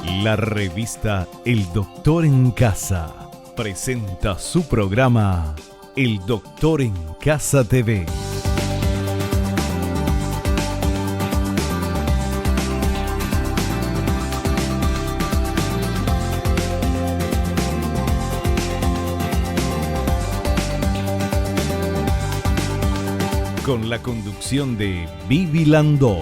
La revista El Doctor en Casa presenta su programa El Doctor en Casa TV. Con la conducción de Vivi Landó.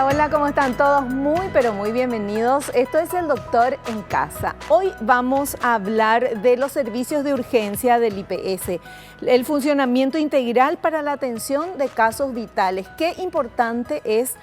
Hola, ¿cómo están todos? Muy, pero muy bienvenidos. Esto es El Doctor en Casa. Hoy vamos a hablar de los servicios de urgencia del IPS, el funcionamiento integral para la atención de casos vitales. Qué importante es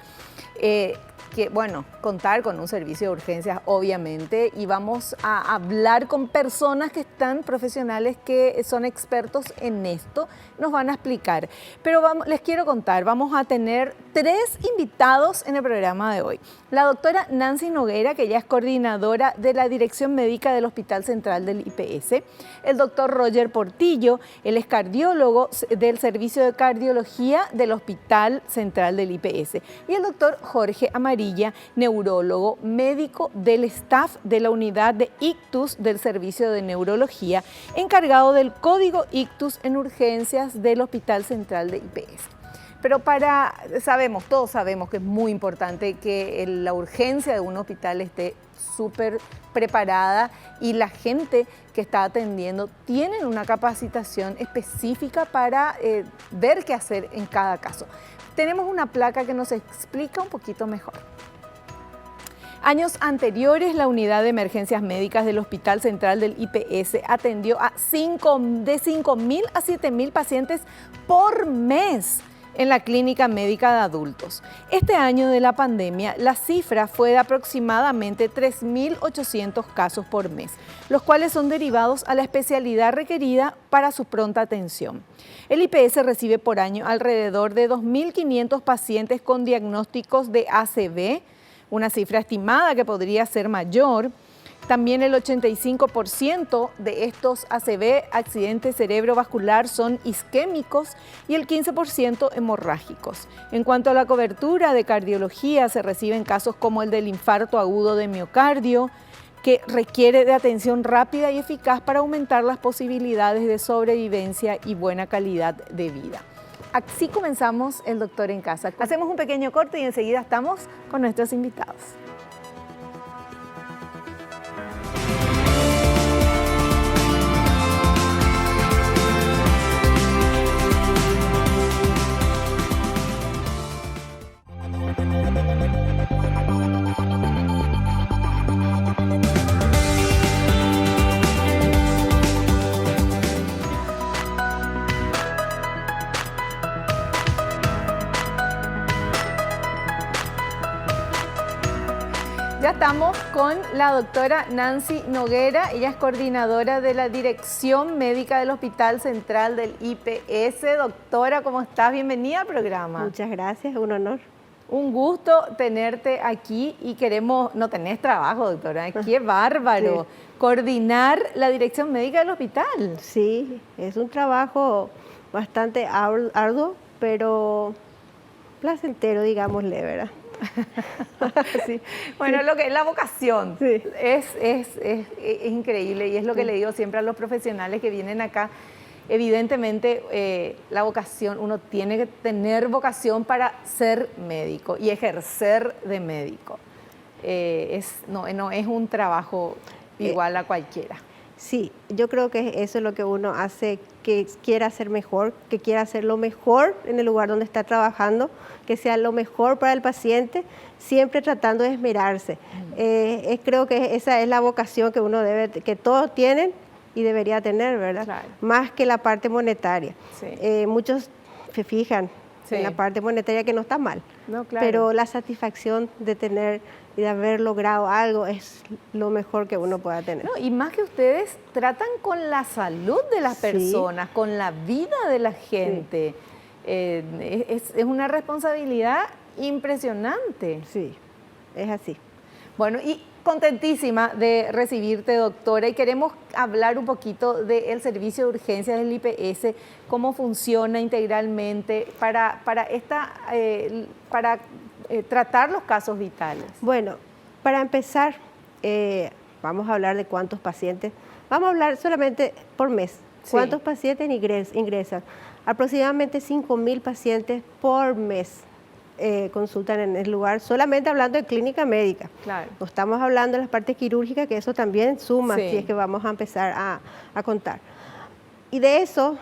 contar con un servicio de urgencias, obviamente, y vamos a hablar con personas que están profesionales que son expertos en esto, nos van a explicar. Pero les quiero contar, vamos a tener 3 invitados en el programa de hoy. La doctora Nancy Noguera, que ella es coordinadora de la Dirección Médica del Hospital Central del IPS, el doctor Roger Portillo, él es cardiólogo del Servicio de Cardiología del Hospital Central del IPS, y el doctor Jorge Amarilla, neurólogo, médico del staff de la unidad de ictus del Servicio de Neurología, encargado del código ictus en urgencias del Hospital Central de IPS. Pero todos sabemos que es muy importante que la urgencia de un hospital esté súper preparada y la gente que está atendiendo tienen una capacitación específica para ver qué hacer en cada caso. Tenemos una placa que nos explica un poquito mejor. Años anteriores, la unidad de emergencias médicas del Hospital Central del IPS atendió de 5.000 a 7.000 pacientes por mes en la clínica médica de adultos. Este año de la pandemia, la cifra fue de aproximadamente 3.800 casos por mes, los cuales son derivados a la especialidad requerida para su pronta atención. El IPS recibe por año alrededor de 2.500 pacientes con diagnósticos de ACV, una cifra estimada que podría ser mayor. También el 85% de estos ACV, accidentes cerebrovascular, son isquémicos y el 15% hemorrágicos. En cuanto a la cobertura de cardiología, se reciben casos como el del infarto agudo de miocardio, que requiere de atención rápida y eficaz para aumentar las posibilidades de sobrevivencia y buena calidad de vida. Así comenzamos El Doctor en Casa. Hacemos un pequeño corte y enseguida estamos con nuestros invitados. Ya estamos con la doctora Nancy Noguera, ella es coordinadora de la Dirección Médica del Hospital Central del IPS. Doctora, ¿cómo estás? Bienvenida al programa. Muchas gracias, un honor. Un gusto tenerte aquí y no tenés trabajo, doctora, qué bárbaro. Sí. Coordinar la Dirección Médica del Hospital. Sí, es un trabajo bastante arduo, pero placentero, digámosle, ¿verdad? Sí. Bueno, sí. Lo que es la vocación, sí. es increíble y es lo que le digo siempre a los profesionales que vienen acá. Evidentemente, la vocación, uno tiene que tener vocación para ser médico y ejercer de médico. No es un trabajo igual a cualquiera. Sí, yo creo que eso es lo que uno hace, que quiera hacer mejor, que quiera hacer lo mejor en el lugar donde está trabajando, que sea lo mejor para el paciente, siempre tratando de esmerarse. Creo que esa es la vocación que uno que todos tienen y debería tener, ¿verdad? Claro. Más que la parte monetaria. Sí. Muchos se fijan en la parte monetaria, que no está mal, no, claro. Pero la satisfacción de tener y de haber logrado algo es lo mejor que uno pueda tener. No, y más que ustedes tratan con la salud de las personas, con la vida de la gente. Sí. Es una responsabilidad impresionante. Sí, es así. Bueno, y contentísima de recibirte, doctora, y queremos hablar un poquito del servicio de urgencias del IPS, cómo funciona integralmente para tratar los casos vitales. Bueno, para empezar, vamos a hablar de cuántos pacientes, vamos a hablar solamente por mes, cuántos pacientes ingresan. Aproximadamente 5.000 pacientes por mes consultan en el lugar, solamente hablando de clínica médica. Claro. No estamos hablando de las partes quirúrgicas, que eso también suma, si es que vamos a empezar a contar. Y de eso,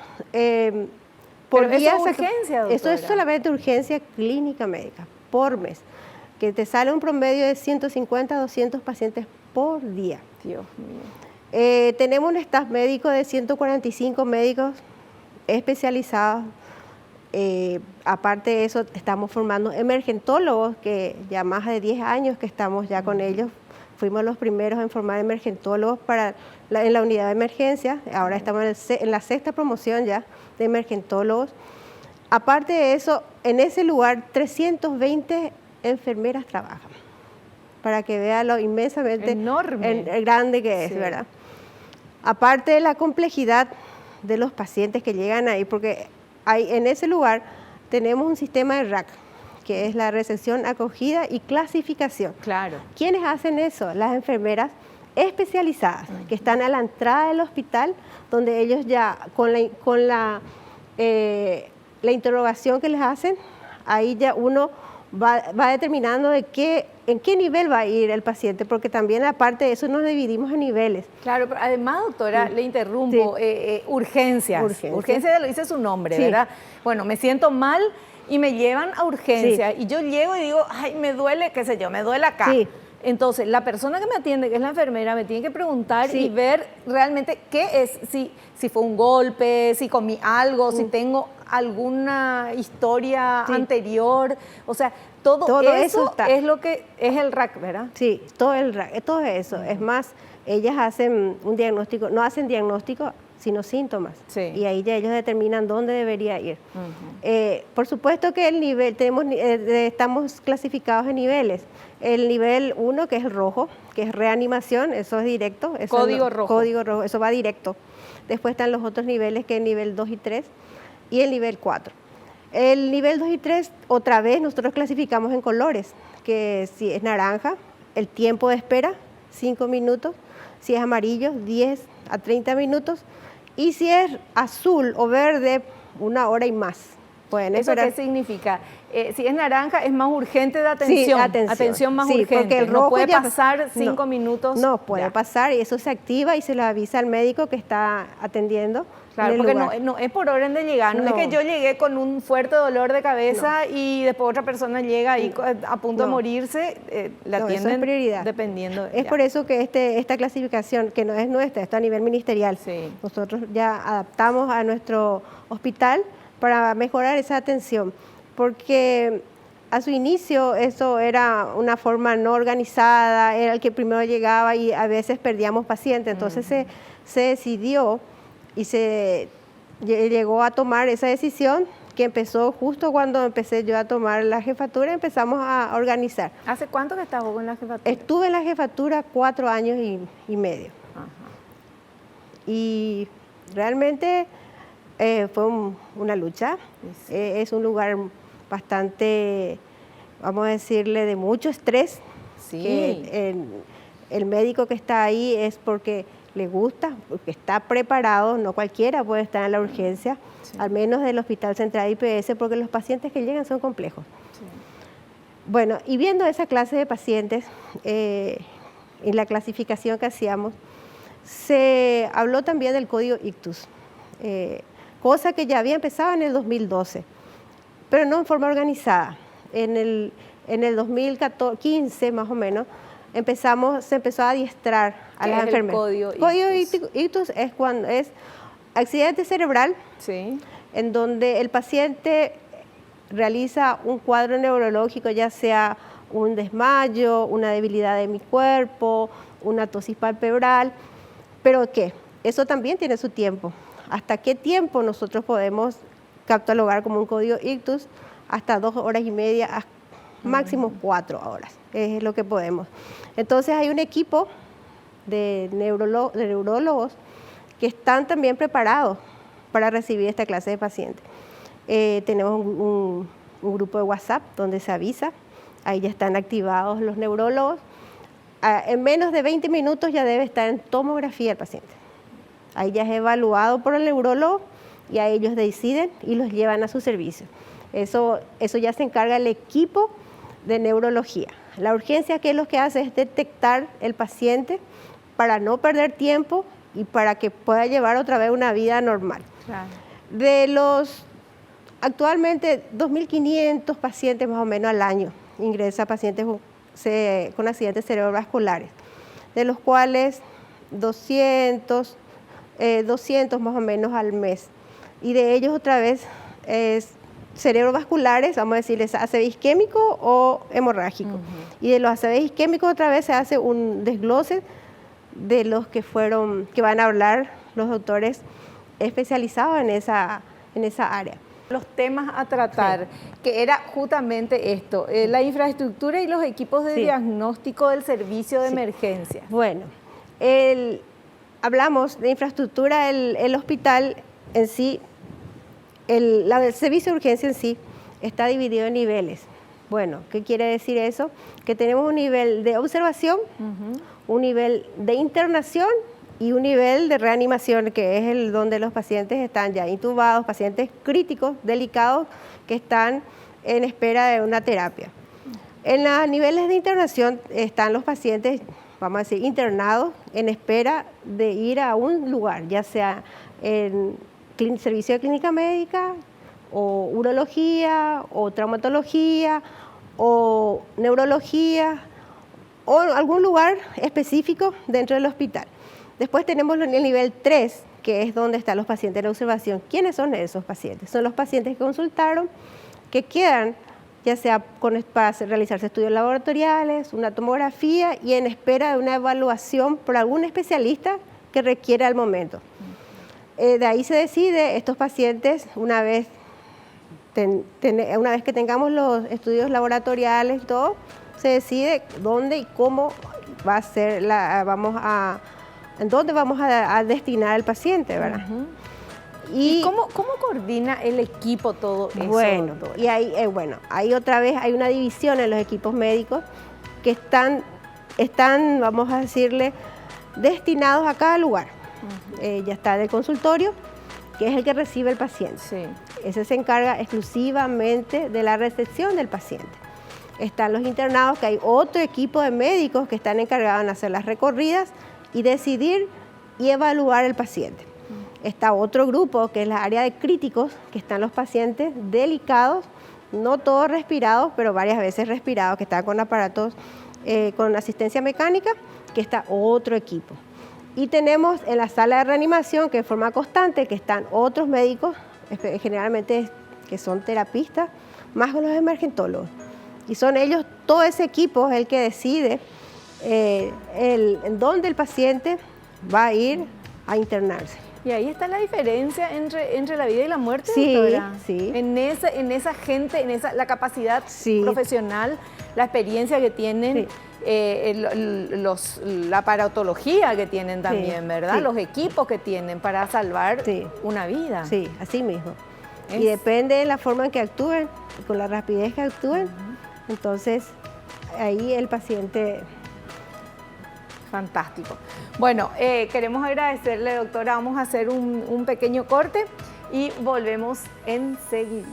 por día... ¿Eso es urgencia, doctora? Eso es solamente urgencia clínica médica, por mes, que te sale un promedio de 150 a 200 pacientes por día. Dios mío. Tenemos un staff médico de 145 médicos especializados. Aparte de eso, estamos formando emergentólogos, que ya más de 10 años que estamos ya con ellos. Fuimos los primeros en formar emergentólogos en la unidad de emergencia. Ahora estamos en la 6ª promoción ya de emergentólogos. Aparte de eso, en ese lugar 320 enfermeras trabajan, para que vea lo inmensamente grande que es, ¿verdad? Aparte de la complejidad de los pacientes que llegan ahí, porque en ese lugar tenemos un sistema de RAC, que es la recepción, acogida y clasificación. Claro. ¿Quiénes hacen eso? Las enfermeras especializadas, que están a la entrada del hospital, donde ellos ya con la interrogación que les hacen, ahí ya uno va determinando en qué nivel va a ir el paciente, porque también aparte de eso nos dividimos en niveles. Claro, pero además, doctora, le interrumpo, urgencias. Urgencias ya lo dice su nombre, ¿verdad? Bueno, me siento mal y me llevan a urgencias y yo llego y digo, ay, me duele, qué sé yo, me duele acá. Entonces, la persona que me atiende, que es la enfermera, me tiene que preguntar y ver realmente qué es, si fue un golpe, si comí algo, si tengo alguna historia anterior, o sea, todo eso es lo que es el RAC, ¿verdad? Sí, todo eso. Es más, ellas hacen un diagnóstico, no hacen diagnóstico, sino síntomas. Y ahí ya ellos determinan dónde debería ir. Por supuesto que el nivel, estamos clasificados en niveles. El nivel 1, que es el rojo, que es reanimación, eso es directo. Código rojo, eso va directo. Después están los otros niveles, que es el nivel 2 y 3, y el nivel 4. El nivel 2 y 3, otra vez, nosotros clasificamos en colores, que si es naranja, el tiempo de espera, 5 minutos, si es amarillo, 10 a 30 minutos, y si es azul o verde, 1 hora y más. Pueden esperar. ¿Eso qué significa? Si es naranja, es más urgente de atención. Sí, atención más urgente. Porque el rojo no puede pasar 5 minutos. No, puede pasar y eso se activa y se le avisa al médico que está atendiendo. Claro, porque no es por orden de llegar, no es que yo llegué con un fuerte dolor de cabeza y después otra persona llega ahí a punto de morirse, la atienden, eso es prioridad. Dependiendo. Es por eso que esta clasificación, que no es nuestra, está a nivel ministerial, nosotros ya adaptamos a nuestro hospital para mejorar esa atención, porque a su inicio eso era una forma no organizada, era el que primero llegaba y a veces perdíamos pacientes, entonces se decidió y se llegó a tomar esa decisión, que empezó justo cuando empecé yo a tomar la jefatura, empezamos a organizar. ¿Hace cuánto que estás vos en la jefatura? Estuve en la jefatura 4 años y medio. Y realmente fue una lucha. Es un lugar bastante, vamos a decirle, de mucho estrés. Que el médico que está ahí es porque le gusta, porque está preparado, no cualquiera puede estar en la urgencia, al menos del Hospital Central IPS, porque los pacientes que llegan son complejos. Bueno, y viendo esa clase de pacientes, en la clasificación que hacíamos, se habló también del código ictus, cosa que ya había empezado en el 2012, pero no en forma organizada. En el 2015 más o menos, se empezó a adiestrar a las enfermeras. Código ictus es cuando es accidente cerebral, en donde el paciente realiza un cuadro neurológico, ya sea un desmayo, una debilidad de mi cuerpo, una tosis palpebral, pero ¿qué? Eso también tiene su tiempo. ¿Hasta qué tiempo nosotros podemos catalogar como un código ictus? Hasta 2 horas y media máximo 4 horas, es lo que podemos. Entonces hay un equipo de neurólogos que están también preparados para recibir esta clase de pacientes. Tenemos un grupo de WhatsApp donde se avisa, ahí ya están activados los neurólogos. En menos de 20 minutos ya debe estar en tomografía el paciente. Ahí ya es evaluado por el neurólogo y a ellos deciden y los llevan a su servicio. Eso ya se encarga el equipo de neurología. La urgencia, ¿qué es lo que hace? Es detectar el paciente para no perder tiempo y para que pueda llevar otra vez una vida normal. Claro. De los actualmente 2.500 pacientes más o menos al año ingresa pacientes con accidentes cerebrovasculares, de los cuales 200 más o menos al mes. Y de ellos otra vez cerebrovasculares, vamos a decirles ACV isquémico o hemorrágico. Y de los ACV isquémicos otra vez se hace un desglose de los que van a hablar los doctores especializados en esa área. Los temas a tratar, que era justamente esto, la infraestructura y los equipos de diagnóstico del servicio de emergencia. Bueno, hablamos de infraestructura, el hospital en sí, el servicio de urgencia en sí está dividido en niveles. Bueno, ¿qué quiere decir eso? Que tenemos un nivel de observación, un nivel de internación y un nivel de reanimación, que es donde los pacientes están ya intubados, pacientes críticos, delicados, que están en espera de una terapia. En los niveles de internación están los pacientes, vamos a decir, internados en espera de ir a un lugar, ya sea en servicio de clínica médica, o urología, o traumatología, o neurología, o algún lugar específico dentro del hospital. Después tenemos el nivel 3, que es donde están los pacientes en observación. ¿Quiénes son esos pacientes? Son los pacientes que consultaron, que quedan ya sea para realizarse estudios laboratoriales, una tomografía y en espera de una evaluación por algún especialista que requiera al momento. De ahí se decide, estos pacientes, una vez que tengamos los estudios laboratoriales y todo, se decide dónde y cómo va a ser en dónde vamos a destinar al paciente, ¿verdad? ¿Y cómo coordina el equipo todo eso? Bueno, y ahí otra vez hay una división en los equipos médicos que están, vamos a decirle, destinados a cada lugar. Ya está en el consultorio, que es el que recibe el paciente. Sí. Ese se encarga exclusivamente de la recepción del paciente. Están los internados, que hay otro equipo de médicos que están encargados en hacer las recorridas y decidir y evaluar el paciente. Está otro grupo, que es la área de críticos, que están los pacientes delicados, no todos respirados, pero varias veces respirados, que están con aparatos con asistencia mecánica, que está otro equipo. Y tenemos en la sala de reanimación, que de forma constante, que están otros médicos, generalmente que son terapistas, más con los emergentólogos. Y son ellos, todo ese equipo es el que decide en dónde el paciente va a ir a internarse. Y ahí está la diferencia entre la vida y la muerte, sí, doctora. Sí. En esa gente, la capacidad profesional, la experiencia que tienen, la aparatología que tienen también, ¿verdad? Sí. Los equipos que tienen para salvar una vida. Sí, así mismo. Y depende de la forma en que actúen, con la rapidez que actúen, entonces ahí el paciente... Fantástico. Bueno, queremos agradecerle, doctora. Vamos a hacer un pequeño corte y volvemos enseguida.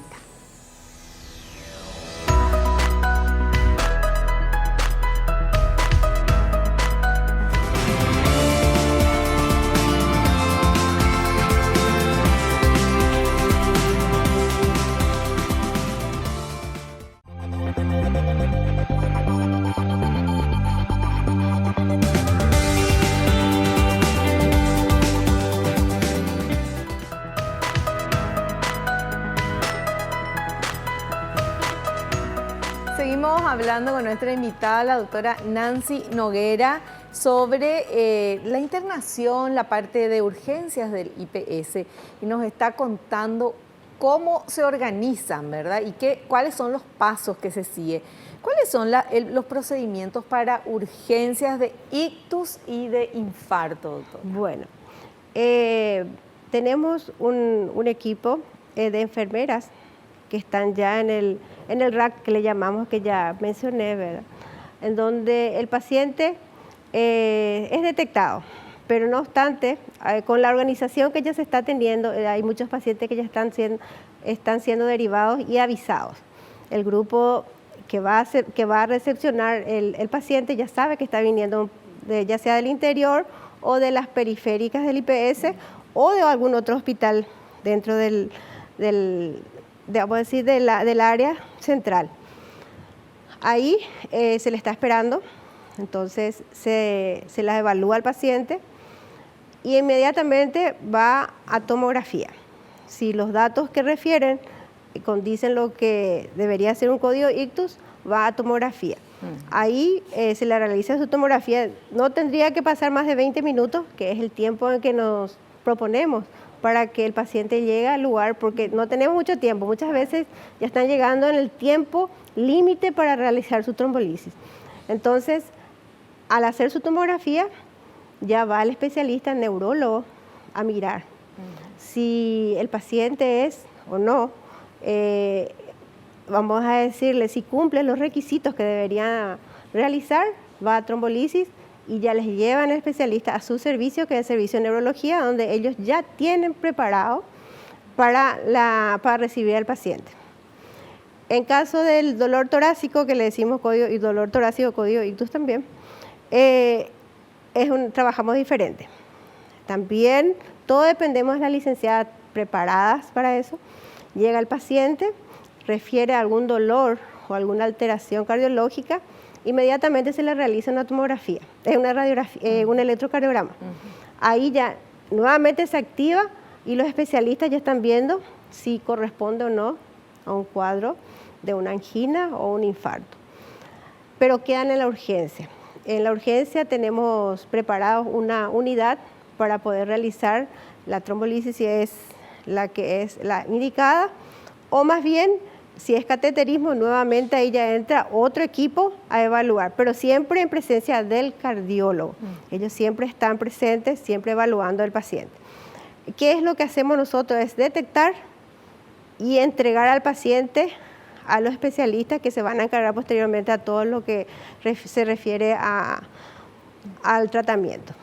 Seguimos hablando con nuestra invitada, la doctora Nancy Noguera, sobre la internación, la parte de urgencias del IPS, y nos está contando cómo se organizan, ¿verdad? Y cuáles son los pasos que se sigue. ¿Cuáles son los procedimientos para urgencias de ictus y de infarto, doctor? Bueno, tenemos un equipo de enfermeras que están ya en el rack que le llamamos, que ya mencioné, ¿verdad? En donde el paciente es detectado, pero no obstante, con la organización que ya se está teniendo, hay muchos pacientes que ya están siendo derivados y avisados. El grupo que va a recepcionar el paciente ya sabe que está viniendo ya sea del interior o de las periféricas del IPS o de algún otro hospital dentro del área central. Ahí se le está esperando, entonces se las evalúa al paciente y inmediatamente va a tomografía. Si los datos que refieren condicen lo que debería ser un código ictus, va a tomografía. Ahí se le realiza su tomografía. No tendría que pasar más de 20 minutos, que es el tiempo en que nos proponemos para que el paciente llegue al lugar, porque no tenemos mucho tiempo. Muchas veces ya están llegando en el tiempo límite para realizar su trombolisis. Entonces, al hacer su tomografía, ya va el especialista neurólogo a mirar si el paciente es o no, vamos a decirle, si cumple los requisitos que debería realizar, va a trombolisis y ya les llevan al especialista a su servicio, que es el servicio de neurología, donde ellos ya tienen preparado para recibir al paciente. En caso del dolor torácico, que le decimos código y dolor torácico, código ictus también, trabajamos diferente. También todo dependemos de las licenciadas preparadas para eso. Llega el paciente, refiere a algún dolor o alguna alteración cardiológica, inmediatamente se le realiza una tomografía, una radiografía, un electrocardiograma. Ahí ya nuevamente se activa y los especialistas ya están viendo si corresponde o no a un cuadro de una angina o un infarto. Pero quedan en la urgencia. En la urgencia tenemos preparados una unidad para poder realizar la trombolisis si es la que es la indicada, o más bien, si es cateterismo, nuevamente ahí ya entra otro equipo a evaluar, pero siempre en presencia del cardiólogo. Ellos siempre están presentes, siempre evaluando al paciente. ¿Qué es lo que hacemos nosotros? Es detectar y entregar al paciente a los especialistas que se van a encargar posteriormente a todo lo que se refiere al tratamiento.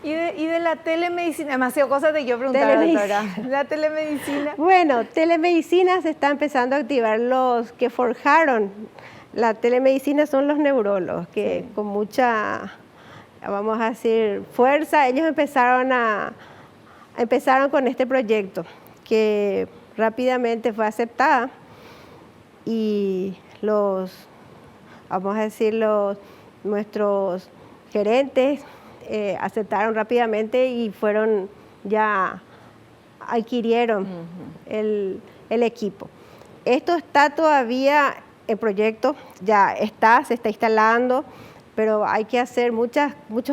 ¿Y de la telemedicina? Demasiado cosas te quiero preguntar, doctora. ¿La telemedicina? Bueno, telemedicina se está empezando a activar. Los que forjaron la telemedicina son los neurólogos, que con mucha, vamos a decir, fuerza, ellos empezaron con este proyecto, que rápidamente fue aceptada y nuestros gerentes aceptaron rápidamente y adquirieron el equipo. Esto está todavía en proyecto, se está instalando, pero hay que hacer muchos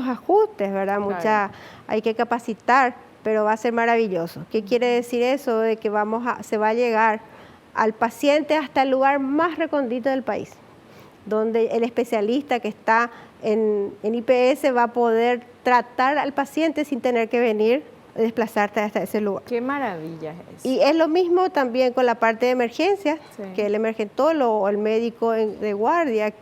ajustes, ¿verdad? Claro. Hay que capacitar, pero va a ser maravilloso. ¿Qué quiere decir eso? De que se va a llegar al paciente hasta el lugar más recóndito del país, donde el especialista que está en IPS va a poder tratar al paciente sin tener que venir, desplazarte hasta ese lugar. ¡Qué maravilla es! Y es lo mismo también con la parte de emergencia, que el emergentólogo o el médico de guardia,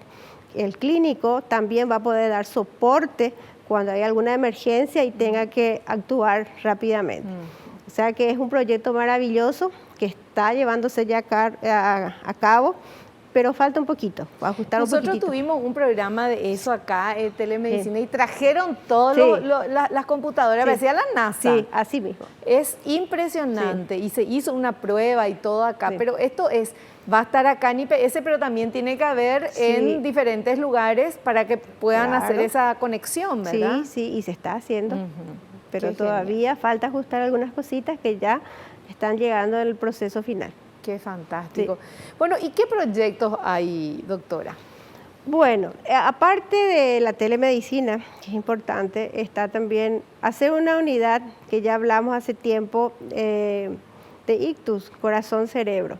el clínico, también va a poder dar soporte cuando hay alguna emergencia y tenga que actuar rápidamente. O sea que es un proyecto maravilloso que está llevándose ya a cabo, pero falta un poquito, ajustar un poquitito. Nosotros tuvimos un programa de eso acá, telemedicina, y trajeron todas las computadoras, parecía la NASA. Sí, así mismo. Es impresionante, y se hizo una prueba y todo acá, pero esto va a estar acá en IPS, pero también tiene que haber en diferentes lugares para que puedan hacer esa conexión, ¿verdad? Sí, y se está haciendo, pero todavía falta ajustar algunas cositas que ya están llegando en el proceso final. Qué fantástico. Sí. Bueno, ¿y qué proyectos hay, doctora? Bueno, aparte de la telemedicina, que es importante, está también hacer una unidad que ya hablamos hace tiempo de ictus, corazón-cerebro,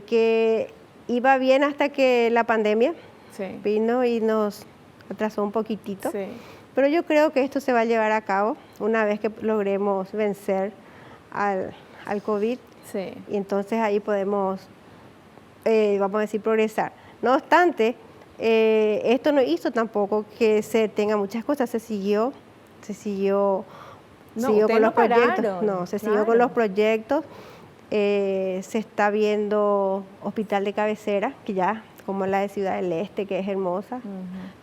que iba bien hasta que la pandemia Sí. Vino y nos atrasó un poquitito. Sí. Pero yo creo que esto se va a llevar a cabo una vez que logremos vencer al COVID. Sí. Y entonces ahí podemos, vamos a decir, progresar. No obstante, esto no hizo tampoco que se tengan muchas cosas, se siguió No, siguió ustedes con los no proyectos. pararon, No, se siguió claro. con los proyectos. Se está viendo hospital de cabecera, que ya, como la de Ciudad del Este, que es hermosa,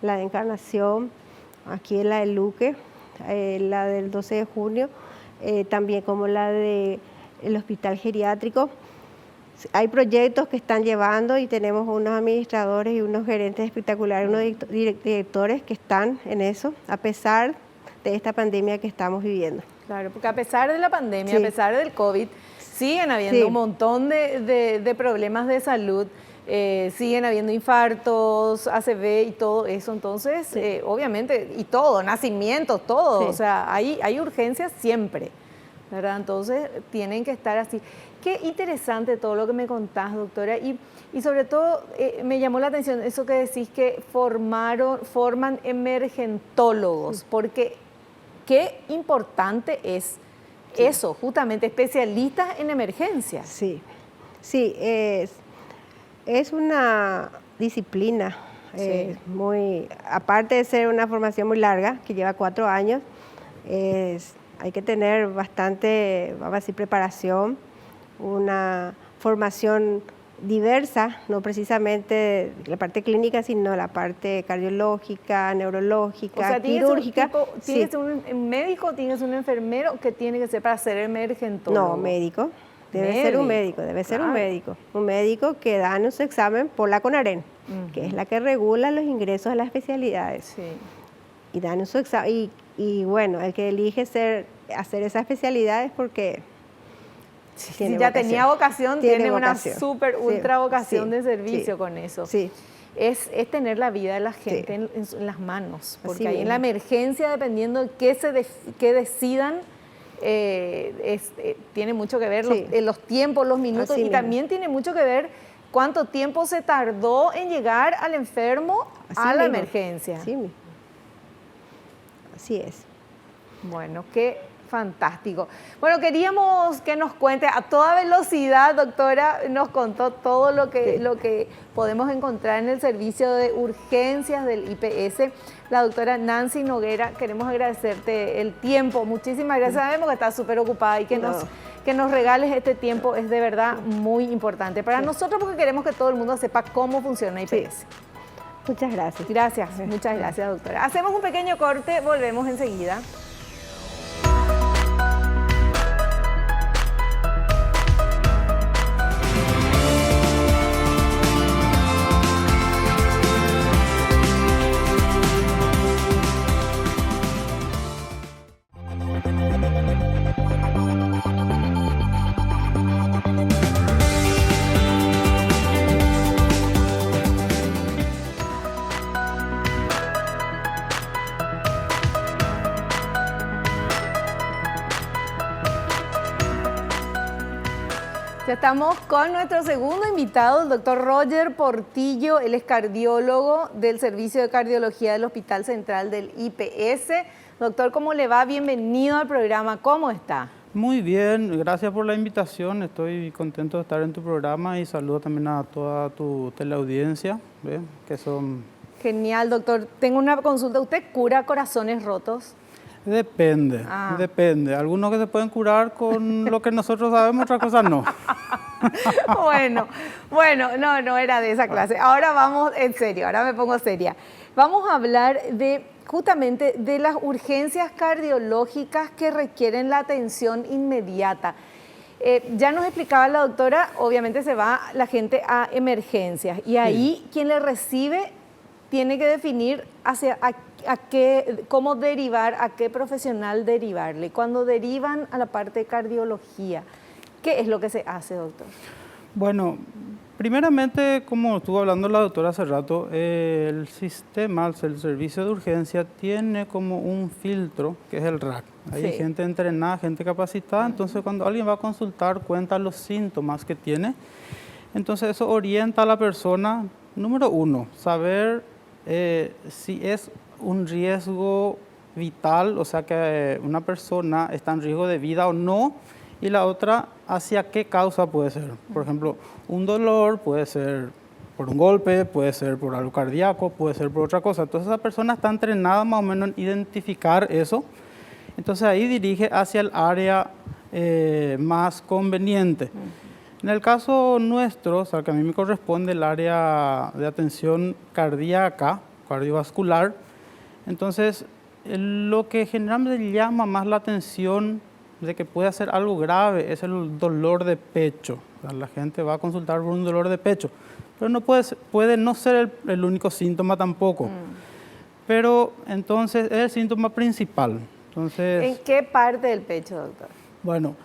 la de Encarnación, aquí en la de Luque, la del 12 de junio, también como la del hospital geriátrico. Hay proyectos que están llevando y tenemos unos administradores y unos gerentes espectaculares, unos directores que están en eso, a pesar de esta pandemia que estamos viviendo. Claro, porque a pesar de la pandemia, Sí. a pesar del COVID, siguen habiendo Sí. un montón de problemas de salud, siguen habiendo infartos, ACV y todo eso. Entonces, obviamente, y todo, nacimientos, todo. Sí. O sea, hay urgencias siempre, ¿verdad? Entonces, tienen que estar así. Qué interesante todo lo que me contás, doctora. Y sobre todo, me llamó la atención eso que decís que forman emergentólogos, porque qué importante es eso, justamente, especialistas en emergencias. Sí, sí, es una disciplina Sí. muy, aparte de ser una formación muy larga, que lleva 4 años, hay que tener bastante, vamos a decir, preparación, una formación diversa, no precisamente la parte clínica, sino la parte cardiológica, neurológica, O sea, quirúrgica. tiene que Sí. ser un médico, tiene que ser un enfermero, ¿qué tiene que ser para ser emergentólogo? No, médico. Debe ser un médico, debe ser un médico. Un médico que da su examen por la CONAREN, que es la que regula los ingresos a las especialidades. Sí. Y dan su examen. Y bueno, el que elige hacer esa especialidad es porque Si ya tenía vocación, tiene una vocación. súper, Sí, ultra vocación sí, de servicio sí, con eso. Sí. Es tener la vida de la gente Sí. en las manos, porque Así ahí en la mismo. emergencia, dependiendo de qué decidan, tiene mucho que ver Sí. los tiempos, los minutos, Así y mismo. también tiene mucho que ver cuánto tiempo se tardó en llegar al enfermo Así a la mismo. emergencia. Así mismo. Así es. Bueno, qué fantástico. Bueno, queríamos que nos cuente a toda velocidad, doctora, nos contó todo lo que podemos encontrar en el servicio de urgencias del IPS. La doctora Nancy Noguera, queremos agradecerte el tiempo. Muchísimas gracias. Sabemos que estás súper ocupada y que nos regales este tiempo es de verdad muy importante para nosotros, porque queremos que todo el mundo sepa cómo funciona IPS. Muchas gracias. Gracias, muchas gracias, doctora. Hacemos un pequeño corte, volvemos enseguida. Ya estamos con nuestro segundo invitado, el doctor Roger Portillo. Él es cardiólogo del Servicio de Cardiología del Hospital Central del IPS. Doctor, ¿cómo le va? Bienvenido al programa. ¿Cómo está? Muy bien, gracias por la invitación. Estoy contento de estar en tu programa y saludo también a toda tu teleaudiencia, ¿ve? Que son... Genial, doctor. Tengo una consulta. ¿Usted cura corazones rotos? Depende, depende. Algunos que se pueden curar con lo que nosotros sabemos, otras cosas no. Bueno, no era de esa clase. Ahora vamos en serio, ahora me pongo seria. Vamos a hablar justamente de las urgencias cardiológicas que requieren la atención inmediata. Ya nos explicaba la doctora, obviamente se va la gente a emergencias y ahí quien le recibe tiene que definir cómo derivar, a qué profesional derivarle. Cuando derivan a la parte de cardiología, ¿qué es lo que se hace, doctor? Bueno, primeramente, como estuvo hablando la doctora hace rato, el sistema, el servicio de urgencia, tiene como un filtro, que es el RAC. Hay gente entrenada, gente capacitada, entonces cuando alguien va a consultar, cuenta los síntomas que tiene. Entonces eso orienta a la persona Número uno, saber si es un riesgo vital, o sea que una persona está en riesgo de vida o no, y la otra, hacia qué causa puede ser. Por ejemplo, un dolor puede ser por un golpe, puede ser por algo cardíaco, puede ser por otra cosa. Entonces esa persona está entrenada más o menos en identificar eso, entonces ahí dirige hacia el área más conveniente. En el caso nuestro, o sea, que a mí me corresponde el área de atención cardíaca, cardiovascular, entonces lo que generalmente llama más la atención de que puede ser algo grave es el dolor de pecho. O sea, la gente va a consultar por un dolor de pecho, pero no puede no ser el único síntoma tampoco. Pero entonces es el síntoma principal. Entonces, ¿en qué parte del pecho, doctor? bueno,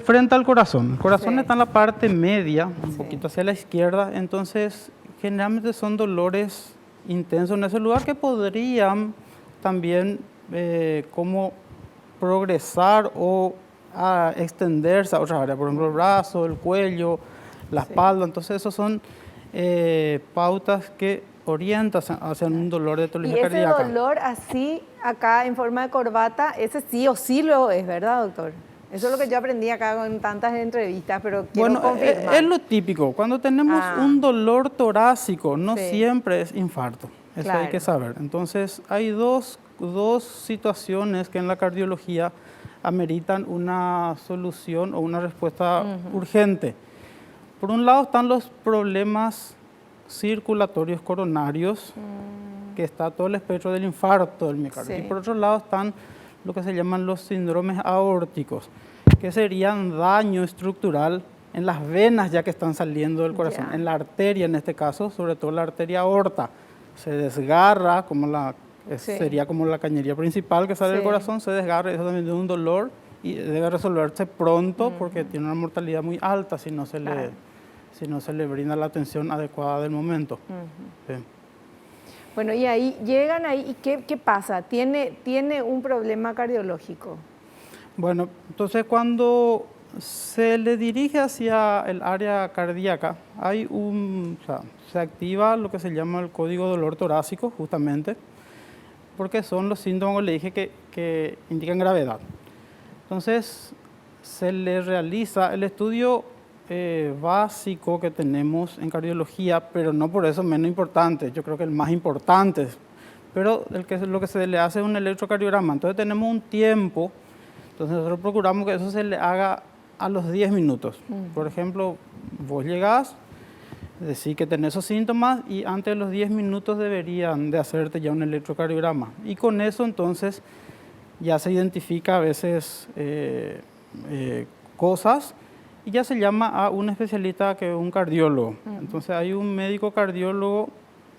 frente al corazón. El corazón Sí. está en la parte media, un Sí. poquito hacia la izquierda, entonces generalmente son dolores intensos en ese lugar que podrían también como progresar o extenderse a otras áreas, por ejemplo el brazo, el cuello, la espalda. Entonces esos son pautas que orientan hacia un dolor de Y etiología ese cardíaca. dolor así, acá en forma de corbata, ese sí o sí lo es, ¿verdad, doctor? Eso es lo que yo aprendí acá con tantas entrevistas, pero quiero Bueno, confirmar. es lo típico. Cuando tenemos un dolor torácico, no Sí. siempre es infarto. Eso hay Claro. que saber. Entonces, hay dos situaciones que en la cardiología ameritan una solución o una respuesta urgente. Por un lado están los problemas circulatorios coronarios, que está todo el espectro del infarto del miocardio. Sí. Y por otro lado están lo que se llaman los síndromes aórticos, que serían daño estructural en las venas ya que están saliendo del corazón, Ya. en la arteria en este caso, sobre todo la arteria aorta. Se desgarra, Sí. sería como la cañería principal que sale del Sí. corazón, se desgarra, eso también tiene un dolor y debe resolverse pronto porque tiene una mortalidad muy alta si no se le brinda la atención adecuada del momento. Sí. Bueno, y ahí llegan ahí, ¿y qué pasa? ¿Tiene un problema cardiológico? Bueno, entonces cuando se le dirige hacia el área cardíaca, se activa lo que se llama el código dolor torácico, justamente, porque son los síntomas que le dije que indican gravedad. Entonces, se le realiza el estudio básico que tenemos en cardiología, pero no por eso menos importante, yo creo que el más importante, pero lo que se le hace es un electrocardiograma. Entonces tenemos un tiempo, entonces nosotros procuramos que eso se le haga a los 10 minutos. Por ejemplo, vos llegás, decís que tenés esos síntomas y antes de los 10 minutos deberían de hacerte ya un electrocardiograma. Y con eso entonces ya se identifica a veces cosas y ya se llama a un especialista que es un cardiólogo. Entonces hay un médico cardiólogo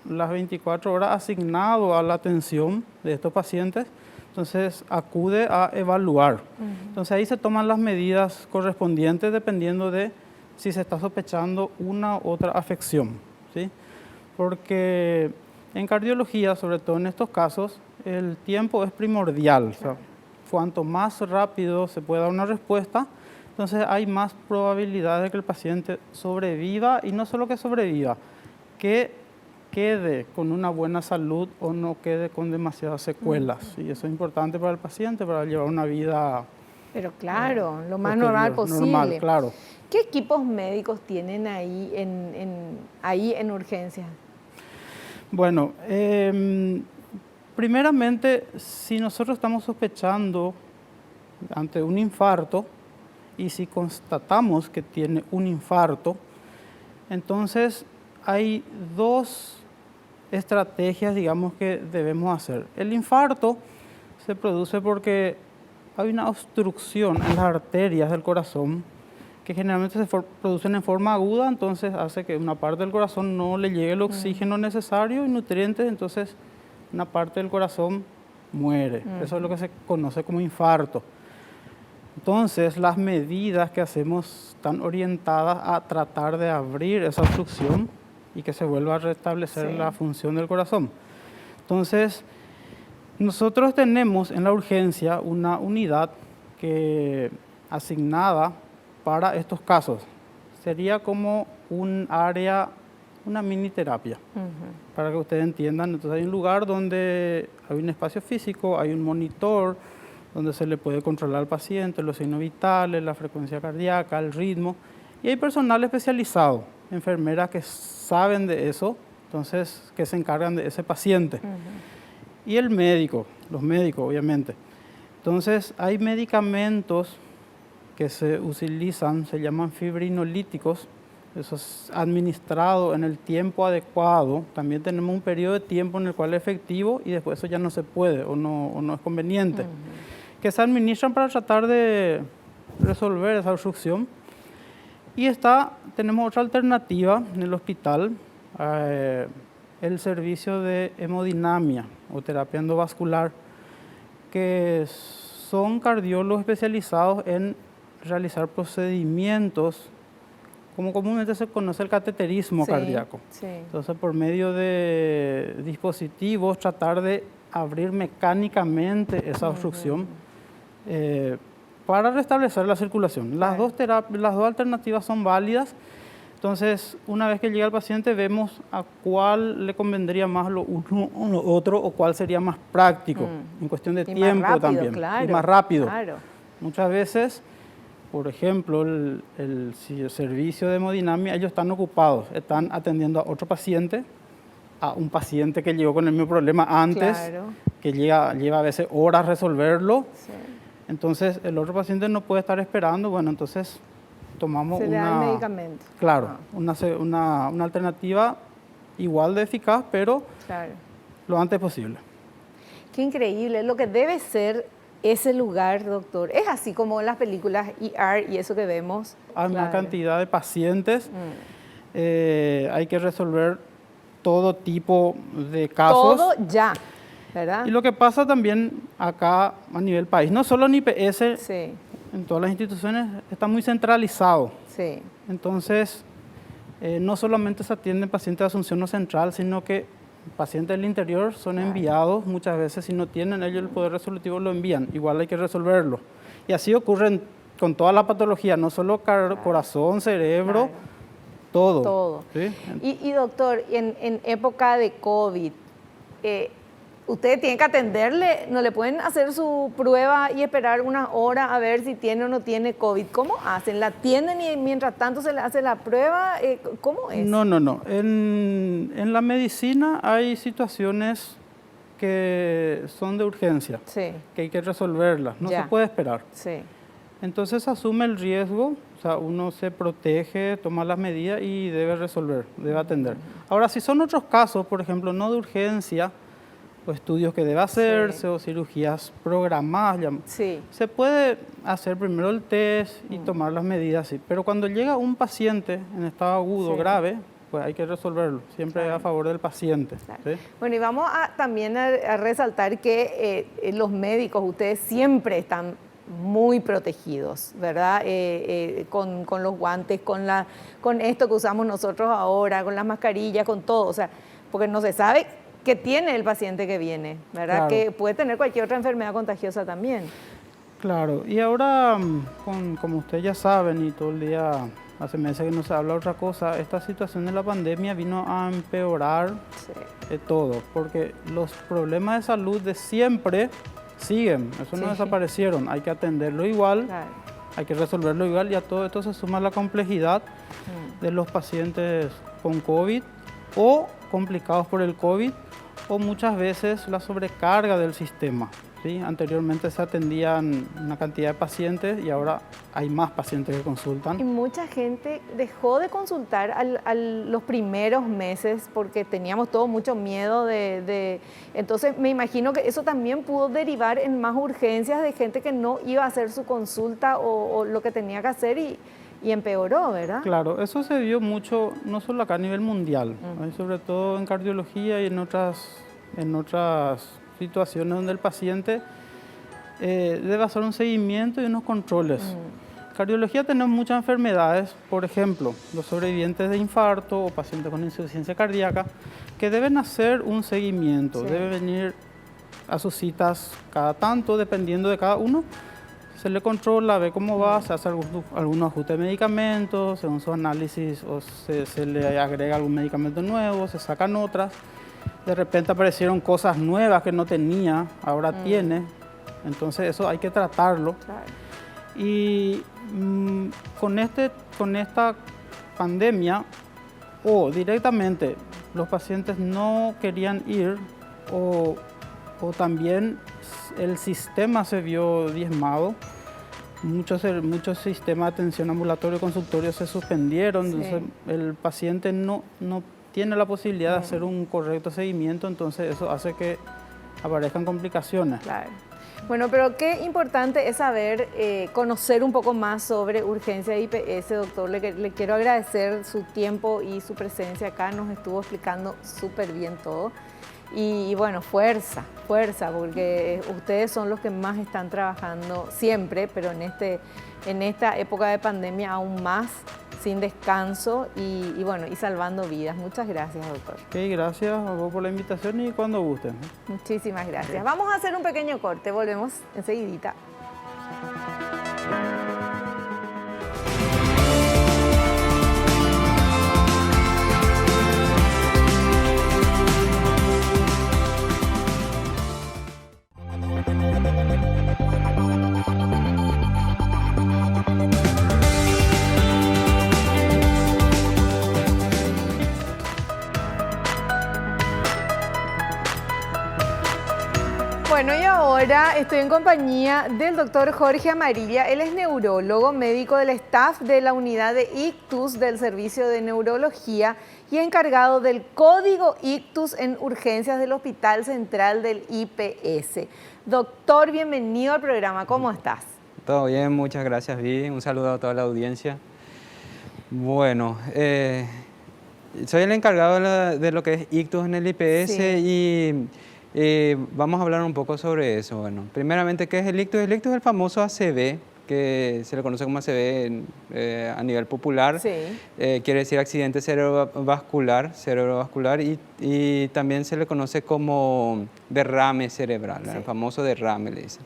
las 24 horas asignado a la atención de estos pacientes, entonces acude a evaluar. Entonces ahí se toman las medidas correspondientes dependiendo de si se está sospechando una u otra afección, ¿sí? Porque en cardiología, sobre todo en estos casos, el tiempo es primordial. O sea, cuanto más rápido se pueda dar una respuesta, entonces hay más probabilidad de que el paciente sobreviva y no solo que sobreviva, que quede con una buena salud o no quede con demasiadas secuelas. Y eso es importante para el paciente, para llevar una vida Pero claro, lo más posterior, normal posible. normal, claro. ¿Qué equipos médicos tienen ahí en urgencias? Bueno, primeramente, si nosotros estamos sospechando ante un infarto y si constatamos que tiene un infarto, entonces hay dos estrategias, digamos, que debemos hacer. El infarto se produce porque hay una obstrucción en las arterias del corazón que generalmente se producen en forma aguda, entonces hace que una parte del corazón no le llegue el oxígeno necesario y nutrientes, entonces una parte del corazón muere. Eso es lo que se conoce como infarto. Entonces, las medidas que hacemos están orientadas a tratar de abrir esa obstrucción y que se vuelva a restablecer la función del corazón. Entonces, nosotros tenemos en la urgencia una unidad asignada para estos casos. Sería como un área una mini terapia, para que ustedes entiendan. Entonces hay un lugar donde hay un espacio físico, hay un monitor, donde se le puede controlar al paciente los signos vitales, la frecuencia cardíaca, el ritmo. Y hay personal especializado, enfermeras que saben de eso, entonces que se encargan de ese paciente. Y el médico, los médicos obviamente. Entonces hay medicamentos que se utilizan, se llaman fibrinolíticos, eso es administrado en el tiempo adecuado. También tenemos un periodo de tiempo en el cual es efectivo y después eso ya no se puede o no es conveniente. Que se administran para tratar de resolver esa obstrucción. Y tenemos otra alternativa en el hospital, el servicio de hemodinamia o terapia endovascular, que son cardiólogos especializados en realizar procedimientos, como comúnmente se conoce el cateterismo cardíaco. Entonces, por medio de dispositivos, tratar de abrir mecánicamente esa obstrucción para restablecer la circulación. Las dos alternativas son válidas. Entonces, una vez que llega el paciente, vemos a cuál le convendría más lo uno o lo otro, o cuál sería más práctico, en cuestión de tiempo más rápido, también. Claro, y más rápido. Claro. Muchas veces, por ejemplo, el servicio de hemodinamia, ellos están ocupados, están atendiendo a otro paciente, a un paciente que llegó con el mismo problema antes, que lleva a veces horas resolverlo. Entonces, el otro paciente no puede estar esperando, bueno, entonces tomamos se le da el medicamento. Claro, una alternativa igual de eficaz, pero lo antes posible. Qué increíble, lo que debe ser ese lugar, doctor. Es así como en las películas ER y eso que vemos. Hay una cantidad de pacientes, hay que resolver todo tipo de casos. Todo ya, ¿verdad? Y lo que pasa también acá a nivel país, no solo en IPS, en todas las instituciones está muy centralizado. Entonces, no solamente se atienden pacientes de Asunción o Central, sino que pacientes del interior son enviados muchas veces. Si no tienen ellos el poder resolutivo, lo envían. Igual hay que resolverlo. Y así ocurre con toda la patología, no solo corazón, cerebro, todo. ¿Sí? Y doctor, en época de COVID, ustedes tienen que atenderle, no le pueden hacer su prueba y esperar una hora a ver si tiene o no tiene COVID. ¿Cómo hacen? ¿La atienden y mientras tanto se le hace la prueba? ¿Cómo es? No. En la medicina hay situaciones que son de urgencia, que hay que resolverlas, no se puede esperar. Entonces asume el riesgo, o sea, uno se protege, toma las medidas y debe resolver, debe atender. Ahora, si son otros casos, por ejemplo, no de urgencia, o estudios que debe hacerse, o cirugías programadas, se puede hacer primero el test y tomar las medidas, pero cuando llega un paciente en estado agudo, grave, pues hay que resolverlo, siempre a favor del paciente. Bueno, y vamos también a resaltar que los médicos, ustedes siempre están muy protegidos, ¿verdad? Con los guantes, con esto que usamos nosotros ahora, con las mascarillas, con todo, o sea, porque no se sabe qué tiene el paciente que viene, ¿verdad? Que puede tener cualquier otra enfermedad contagiosa también. Claro, y ahora, como ustedes ya saben, y todo el día, hace meses que no se habla otra cosa, esta situación de la pandemia vino a empeorar todo, porque los problemas de salud de siempre siguen, eso no desaparecieron, hay que atenderlo igual, hay que resolverlo igual, y a todo esto se suma la complejidad de los pacientes con COVID o complicados por el COVID, o muchas veces la sobrecarga del sistema. Anteriormente se atendían una cantidad de pacientes y ahora hay más pacientes que consultan. Y mucha gente dejó de consultar los primeros meses porque teníamos todo mucho miedo Entonces me imagino que eso también pudo derivar en más urgencias de gente que no iba a hacer su consulta o lo que tenía que hacer y empeoró, ¿verdad? Claro, eso se vio mucho, no solo acá a nivel mundial, sobre todo en cardiología y en otras situaciones donde el paciente debe hacer un seguimiento y unos controles. En cardiología tenemos muchas enfermedades, por ejemplo, los sobrevivientes de infarto o pacientes con insuficiencia cardíaca, que deben hacer un seguimiento, deben venir a sus citas cada tanto, dependiendo de cada uno, se le controla, ve cómo va, se hace algunos ajustes de medicamentos, según su análisis o se le agrega algún medicamento nuevo, se sacan otras. De repente aparecieron cosas nuevas que no tenía, ahora tiene. Entonces eso hay que tratarlo. Claro. Y con esta pandemia, o directamente los pacientes no querían ir, o también el sistema se vio diezmado. Muchos sistemas de atención ambulatorio y consultorio se suspendieron, Sí. entonces el paciente no tiene la posibilidad de hacer un correcto seguimiento, entonces eso hace que aparezcan complicaciones. Claro. Bueno, pero qué importante es saber, conocer un poco más sobre urgencia IPS, doctor. Le quiero agradecer su tiempo y su presencia acá, nos estuvo explicando súper bien todo. Y bueno, fuerza, porque ustedes son los que más están trabajando siempre, pero en esta época de pandemia aún más, sin descanso y bueno, y salvando vidas. Muchas gracias, doctor. Ok, gracias a vos por la invitación y cuando gusten. Muchísimas gracias. Vamos a hacer un pequeño corte, volvemos enseguidita. Bueno, y ahora estoy en compañía del doctor Jorge Amarilla. Él es neurólogo, médico del staff de la unidad de ictus del Servicio de Neurología y encargado del código ictus en urgencias del Hospital Central del IPS. Doctor, bienvenido al programa. ¿Cómo estás? Todo bien, muchas gracias, Vi. Un saludo a toda la audiencia. Bueno, soy el encargado de lo que es ictus en el IPS Sí. y vamos a hablar un poco sobre eso. Bueno, primeramente, ¿qué es el ictus? El ictus es el famoso ACV, que se le conoce como ACV a nivel popular. Sí. Quiere decir accidente cerebrovascular y también se le conoce como derrame cerebral, Sí. el famoso derrame, le dicen.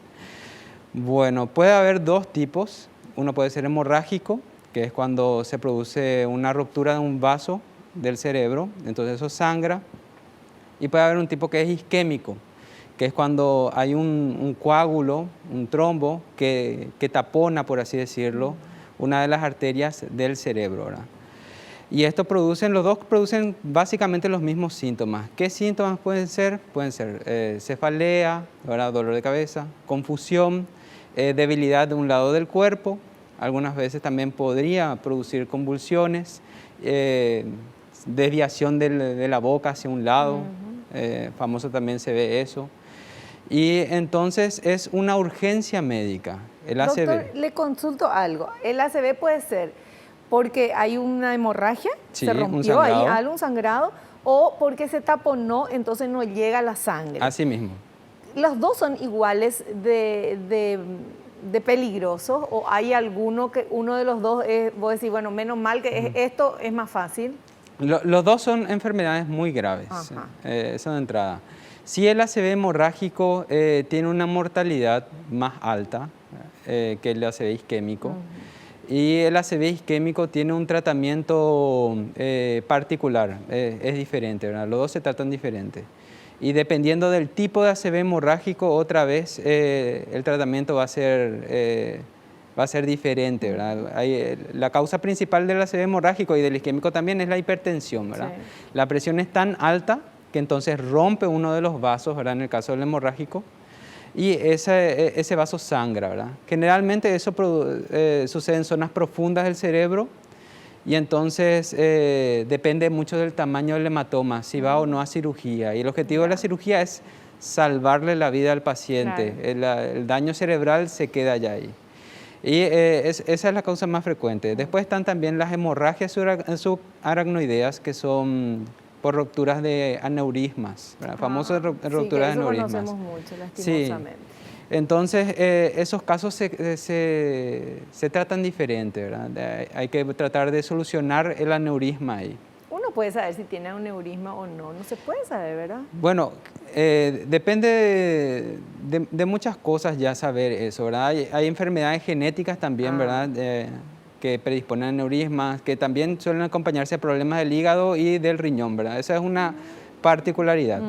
Bueno, puede haber dos tipos. Uno puede ser hemorrágico, que es cuando se produce una ruptura de un vaso del cerebro, entonces eso sangra. Y puede haber un tipo que es isquémico, que es cuando hay un coágulo, un trombo, que tapona, por así decirlo, una de las arterias del cerebro, ¿verdad? Y los dos producen básicamente los mismos síntomas. ¿Qué síntomas pueden ser? Pueden ser cefalea, ¿verdad? Dolor de cabeza, confusión, debilidad de un lado del cuerpo. Algunas veces también podría producir convulsiones, desviación de la boca hacia un lado, famoso también se ve eso. Y entonces es una urgencia médica, el ACV. Doctor, le consulto algo. El ACV puede ser porque hay una hemorragia, Sí, se un rompió ahí sangrado. algo, un sangrado, o porque se taponó, entonces no llega la sangre. Así mismo. ¿Los dos son iguales de peligrosos o hay alguno que uno de los dos es, vos decís, bueno, menos mal que esto es más fácil? Los dos son enfermedades muy graves, Ajá. eso de entrada. Si el ACV hemorrágico tiene una mortalidad más alta que el ACV isquémico, y el ACV isquémico tiene un tratamiento particular, es diferente, ¿verdad? Los dos se tratan diferente. Y dependiendo del tipo de ACV hemorrágico, otra vez el tratamiento va a ser diferente, ¿verdad? La causa principal del ACV hemorrágico y del isquémico también es la hipertensión, ¿verdad? Sí. La presión es tan alta que entonces rompe uno de los vasos, ¿verdad? En el caso del hemorrágico, y ese vaso sangra, ¿verdad? Generalmente eso sucede en zonas profundas del cerebro y entonces depende mucho del tamaño del hematoma, si va o no a cirugía. Y el objetivo de la cirugía es salvarle la vida al paciente. Claro. El daño cerebral se queda ya ahí. Y esa es la causa más frecuente. Después están también las hemorragias subaracnoideas, que son por rupturas de aneurismas, famosas rupturas de aneurismas. Sí, que eso conocemos mucho, Sí. lastimosamente. Entonces, esos casos se tratan diferente, ¿verdad? Hay que tratar de solucionar el aneurisma ahí. Uno puede saber si tiene un neurisma o no, no se puede saber, ¿verdad? Bueno, Depende de muchas cosas ya saber eso, ¿verdad? Hay enfermedades genéticas también, ¿verdad? Que predisponen a neurismas, que también suelen acompañarse de problemas del hígado y del riñón, ¿verdad? Esa es una particularidad.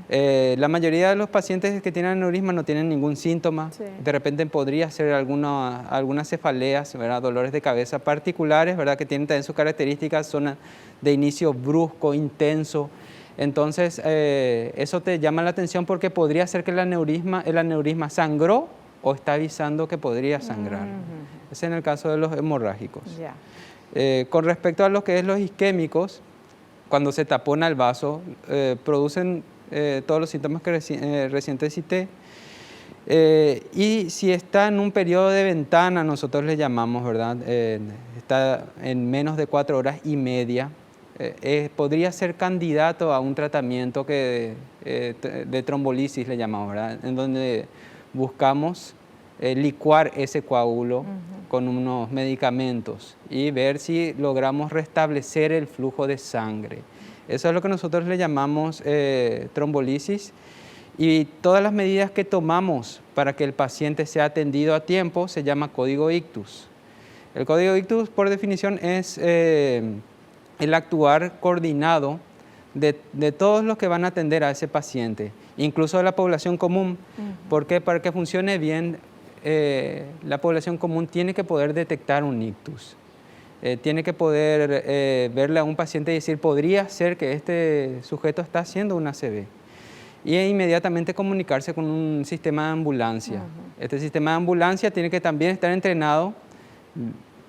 La mayoría de los pacientes que tienen aneurisma no tienen ningún síntoma. Sí. De repente podría ser algunas cefaleas, ¿verdad? Dolores de cabeza particulares, ¿verdad? Que tienen también sus características, son de inicio brusco, intenso. Entonces, eso te llama la atención porque podría ser que el aneurisma sangró o está avisando que podría sangrar. Ese es en el caso de los hemorrágicos. Ya. Con respecto a lo que es los isquémicos, cuando se tapona el vaso, producen todos los síntomas que recién te cité. Y si está en un periodo de ventana, nosotros le llamamos, ¿verdad? Está en menos de 4 horas y media, podría ser candidato a un tratamiento de trombolisis, le llamamos, ¿verdad? En donde buscamos licuar ese coágulo con unos medicamentos y ver si logramos restablecer el flujo de sangre. Eso es lo que nosotros le llamamos trombolisis. Y todas las medidas que tomamos para que el paciente sea atendido a tiempo se llama código ictus. El código ictus, por definición, es el actuar coordinado de todos los que van a atender a ese paciente, incluso de la población común, porque para que funcione bien, la población común tiene que poder detectar un ictus. Tiene que poder verle a un paciente y decir, podría ser que este sujeto está haciendo una ACV. Y inmediatamente comunicarse con un sistema de ambulancia. Este sistema de ambulancia tiene que también estar entrenado,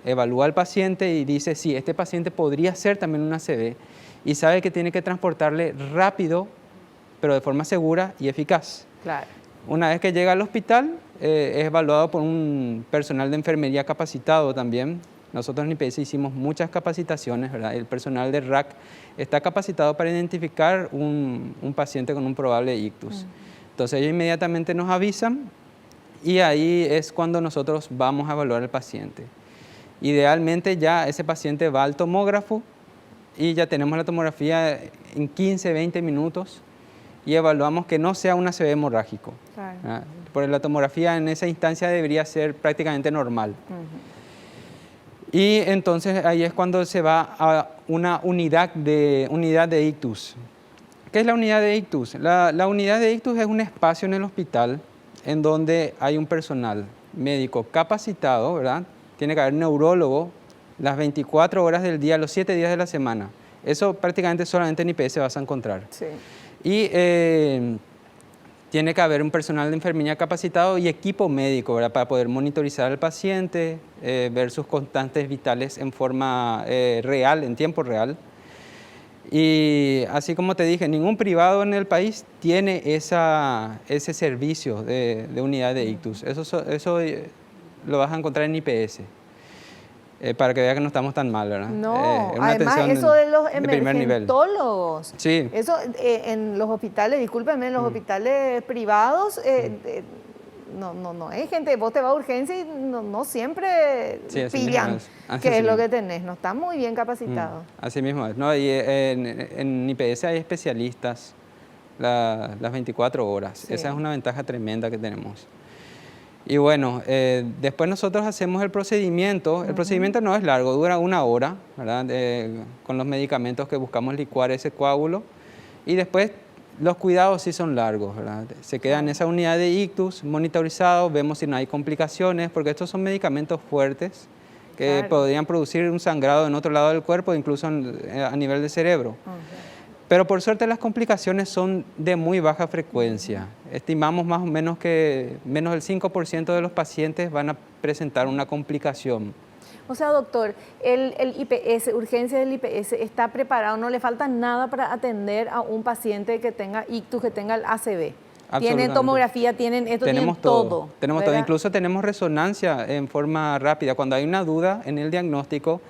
evalúa al paciente y dice, sí, este paciente podría ser también una ACV, y sabe que tiene que transportarle rápido, pero de forma segura y eficaz. Claro. Una vez que llega al hospital, es evaluado por un personal de enfermería capacitado también. Nosotros en IPS hicimos muchas capacitaciones, ¿verdad? El personal de RAC está capacitado para identificar un paciente con un probable ictus. Entonces ellos inmediatamente nos avisan y ahí es cuando nosotros vamos a evaluar al paciente. Idealmente ya ese paciente va al tomógrafo y ya tenemos la tomografía en 15, 20 minutos y evaluamos que no sea un ACV hemorrágico. Claro. Porque la tomografía en esa instancia debería ser prácticamente normal. Y entonces ahí es cuando se va a una unidad de ictus. ¿Qué es la unidad de ictus? La unidad de ictus es un espacio en el hospital en donde hay un personal médico capacitado, ¿verdad? Tiene que haber neurólogo las 24 horas del día, los 7 días de la semana. Eso prácticamente solamente en IPS vas a encontrar. Sí. Y tiene que haber un personal de enfermería capacitado y equipo médico, ¿verdad? Para poder monitorizar al paciente, ver sus constantes vitales en forma real, en tiempo real. Y así como te dije, ningún privado en el país tiene ese servicio de unidad de ictus. Eso lo vas a encontrar en IPS. Para que vea que no estamos tan mal, ¿verdad? No, una además atención eso de los primer nivel. emergentólogos, Sí. eso en los hospitales, discúlpeme, en los hospitales privados, no hay gente, vos te vas a urgencia y no siempre Sí, así pillan mismo es. qué Así es lo mismo. que tenés, no está muy bien capacitado. Así mismo es, ¿no? Y en IPS hay especialistas las 24 horas. Sí. Esa es una ventaja tremenda que tenemos. Y bueno, después nosotros hacemos el procedimiento. El procedimiento no es largo, dura 1 hora, ¿verdad? Con los medicamentos que buscamos licuar ese coágulo. Y después los cuidados sí son largos, ¿verdad? Se queda en esa unidad de ictus monitorizado, vemos si no hay complicaciones, porque estos son medicamentos fuertes que Claro. podrían producir un sangrado en otro lado del cuerpo, incluso a nivel de cerebro. Pero por suerte las complicaciones son de muy baja frecuencia. Estimamos más o menos que menos del 5% de los pacientes van a presentar una complicación. O sea, doctor, el IPS, urgencia del IPS, ¿está preparado? ¿No le falta nada para atender a un paciente que tenga ictus, que tenga el ACV? Tienen Absolutamente. tomografía, tienen esto, Tenemos tienen todo. Tenemos todo. ¿verdad? Incluso tenemos resonancia en forma rápida. Cuando hay una duda en el diagnóstico,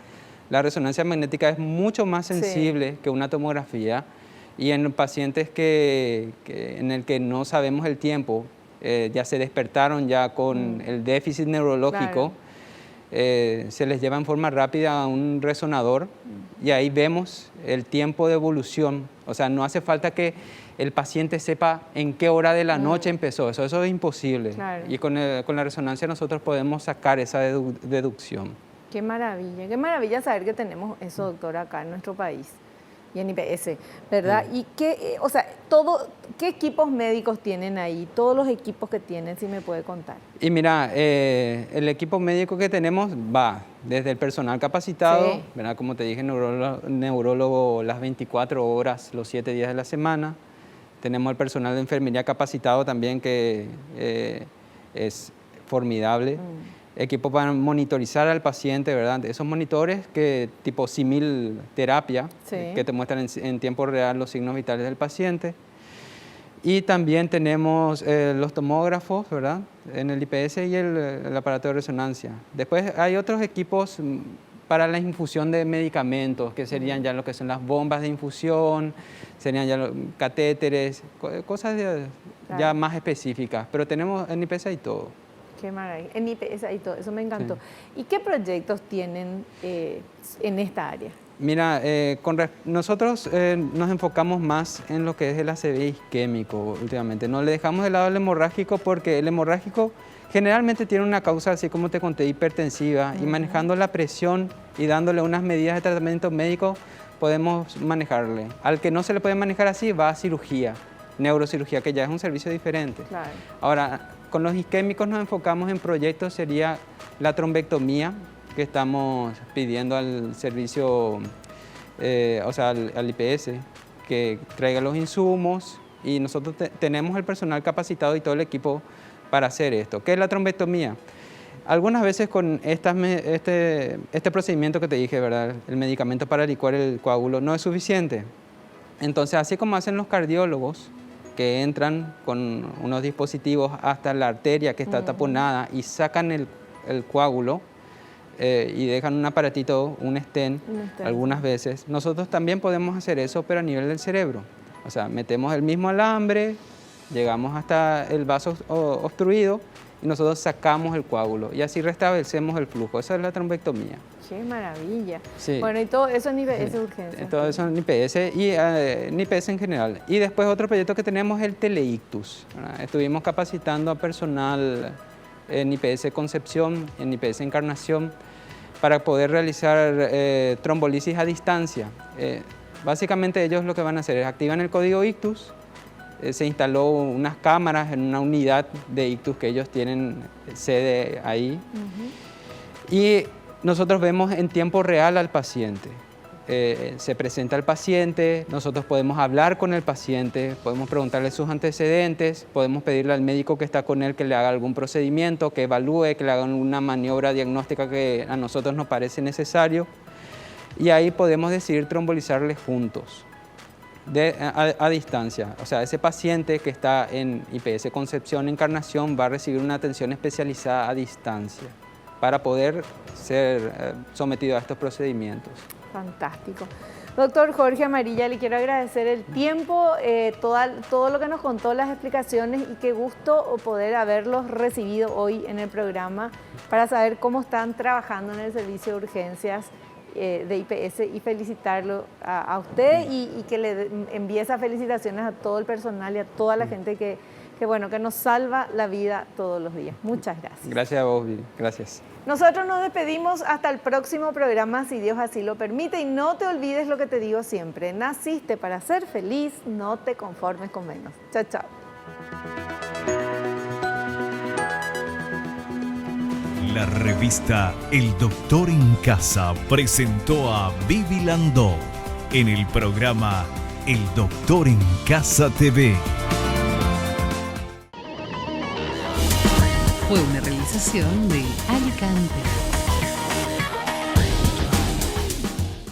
la resonancia magnética es mucho más sensible que una tomografía. Y en pacientes en el que no sabemos el tiempo, ya se despertaron ya con el déficit neurológico, se les lleva en forma rápida a un resonador y ahí vemos el tiempo de evolución. O sea, no hace falta que el paciente sepa en qué hora de la noche empezó. Eso es imposible. Claro. Y con la resonancia nosotros podemos sacar esa deducción. Qué maravilla saber que tenemos eso, doctor, acá en nuestro país y en IPS, ¿verdad? Y qué, o sea, ¿qué equipos médicos tienen ahí? Todos los equipos que tienen, si me puede contar. Y mira, el equipo médico que tenemos va desde el personal capacitado, Sí. ¿verdad? Como te dije, neurólogo las 24 horas, los 7 días de la semana. Tenemos el personal de enfermería capacitado también, que es formidable. Equipo para monitorizar al paciente, ¿verdad? Esos monitores que tipo símil terapia, Sí. que te muestran en tiempo real los signos vitales del paciente. Y también tenemos los tomógrafos, ¿verdad? En el IPS y el aparato de resonancia. Después hay otros equipos para la infusión de medicamentos, que serían ya lo que son las bombas de infusión, serían ya los catéteres, cosas ya más específicas. Pero tenemos en IPS hay todo. Qué maravilla. En IPS y todo, eso me encantó. ¿Y qué proyectos tienen en esta área? Mira, nosotros nos enfocamos más en lo que es el ACV isquémico últimamente. No le dejamos de lado el hemorrágico porque el hemorrágico generalmente tiene una causa, así como te conté, hipertensiva, y manejando la presión y dándole unas medidas de tratamiento médico podemos manejarle. Al que no se le puede manejar así va a cirugía, neurocirugía, que ya es un servicio diferente. Claro. Ahora, con los isquémicos nos enfocamos en proyectos, sería la trombectomía, que estamos pidiendo al servicio, al IPS, que traiga los insumos, y nosotros tenemos el personal capacitado y todo el equipo para hacer esto. ¿Qué es la trombectomía? Algunas veces con este procedimiento que te dije, ¿verdad? El medicamento para licuar el coágulo no es suficiente. Entonces, así como hacen los cardiólogos, que entran con unos dispositivos hasta la arteria que está taponada y sacan el coágulo y dejan un aparatito, un stent, algunas veces. Nosotros también podemos hacer eso, pero a nivel del cerebro. O sea, metemos el mismo alambre, llegamos hasta el vaso obstruido y nosotros sacamos el coágulo y así restablecemos el flujo. Esa es la trombectomía. Qué maravilla. Sí. Bueno, y todo eso en IPS de urgencia. Todo eso en IPS y en IPS en general. Y después otro proyecto que tenemos es el teleictus, ¿verdad? Estuvimos capacitando a personal en IPS Concepción, en IPS Encarnación, para poder realizar trombolisis a distancia. Básicamente ellos lo que van a hacer es activan el código ictus, se instaló unas cámaras en una unidad de ictus que ellos tienen sede ahí, y nosotros vemos en tiempo real al paciente. Se presenta el paciente, nosotros podemos hablar con el paciente, podemos preguntarle sus antecedentes, podemos pedirle al médico que está con él que le haga algún procedimiento, que evalúe, que le haga una maniobra diagnóstica que a nosotros nos parece necesario, y ahí podemos decidir trombolizarle juntos, a distancia. O sea, ese paciente que está en IPS Concepción Encarnación va a recibir una atención especializada a distancia para poder ser sometido a estos procedimientos. Fantástico. Doctor Jorge Amarilla, le quiero agradecer el tiempo, todo lo que nos contó, las explicaciones, y qué gusto poder haberlos recibido hoy en el programa para saber cómo están trabajando en el servicio de urgencias de IPS, y felicitarlo a usted y que le envíe esas felicitaciones a todo el personal y a toda la gente que nos salva la vida todos los días. Muchas gracias. Gracias a vos, Viri. Gracias. Nosotros nos despedimos hasta el próximo programa, si Dios así lo permite, y no te olvides lo que te digo siempre: naciste para ser feliz, no te conformes con menos. Chao, chao. La revista El Doctor en Casa presentó a Vivi Landó en el programa El Doctor en Casa TV. Fue una realización de Alicante.